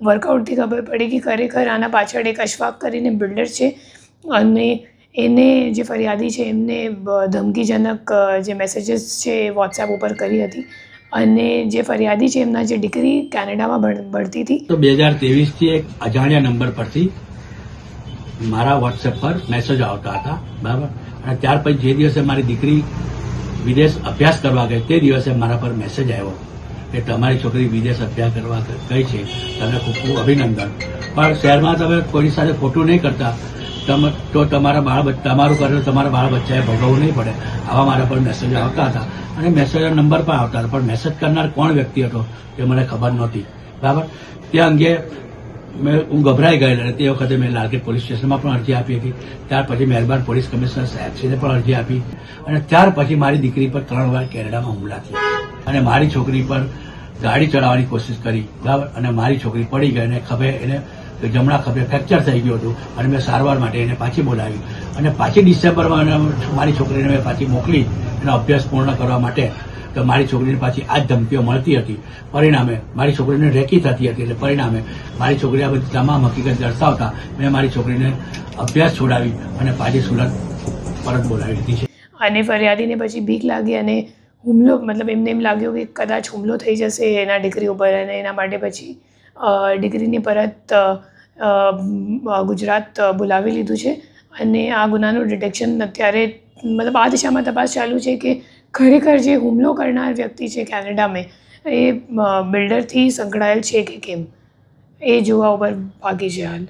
વર્કઆઉટથી ખબર પડી કે ખરેખર આના પાછળ એક અશફાક કરીને બિલ્ડર છે અને એને જે ફરિયાદી છે એમને ધમકીજનક જે મેસેજીસ છે એ વોટ્સએપ ઉપર કરી હતી અને જે ફરિયાદી છે એમના જે દીકરી કેનેડામાં ભણતી હતી તો 2023થી એક અજાણ્યા નંબર પરથી મારા વોટ્સએપ પર મેસેજ આવતા હતા, બરાબર. અને ત્યાર પછી જે દિવસે મારી દીકરી વિદેશ અભ્યાસ કરવા ગઈ તે દિવસે મારા પર મેસેજ આવ્યો કે તમારી છોકરી વિદેશ અભ્યાસ કરવા ગઈ છે, તમે ખૂબ ખૂબ અભિનંદન, પણ શહેરમાં તમે કોઈની સાથે ખોટું નહીં કરતા તો તમારું કરે તમારા બાળ બચ્ચાએ ભોગવવું નહીં પડે. આવા મારા પર મેસેજ આવતા હતા અને મેસેજ નંબર પણ આવતા હતા, પણ મેસેજ કરનાર કોણ વ્યક્તિ હતો તે મને ખબર નહોતી, બરાબર. તે અંગે હું ગભરાઈ ગયેલો અને તે વખતે મેં લાલગેટ પોલીસ સ્ટેશનમાં પણ અરજી આપી હતી. ત્યાર પછી મહેરબાન પોલીસ કમિશનર સાહેબશ્રીને પણ અરજી આપી અને ત્યાર પછી મારી દીકરી પર 3 વાર કેનેડામાં હુમલા થયા અને મારી છોકરી પર ગાડી ચડાવવાની કોશિશ કરી, બરાબર. અને મારી છોકરી પડી ગઈ અને ખભે એને જમણા ખભે ફ્રેક્ચર થઈ ગયું હતું અને મેં સારવાર માટે એને પાછી બોલાવી અને પાછી ડિસેમ્બરમાં મારી છોકરીને મેં પાછી મોકલી એનો અભ્યાસ પૂર્ણ કરવા માટે. તો મારી છોકરીને પાછી આ જ ધમકીઓ મળતી હતી. પરિણામે મારી છોકરીને રેકી થતી હતી, એટલે પરિણામે મારી છોકરી આ બધી તમામ હકીકત દર્શાવતા મેં મારી છોકરીને અભ્યાસ છોડાવી અને પાછી સુરત પરત બોલાવી દીધી છે. અને ફરિયાદીને પછી બીક લાગી અને હુમલો મતલબ એમને એમ લાગ્યું કે કદાચ હુમલો થઈ જશે એના દીકરી ઉપર અને એના માટે પછી દીકરીને પરત ગુજરાત બોલાવી લીધું છે અને આ ગુનાનું ડિટેક્શન અત્યારે મતલબ આ દિશામાં તપાસ ચાલુ છે કે ખરેખર જે હુમલો કરનાર વ્યક્તિ છે કેનેડામાં એ બિલ્ડરથી સંકળાયેલ છે કે કેમ એ જોવા ઉપર બાકી છે હાલ.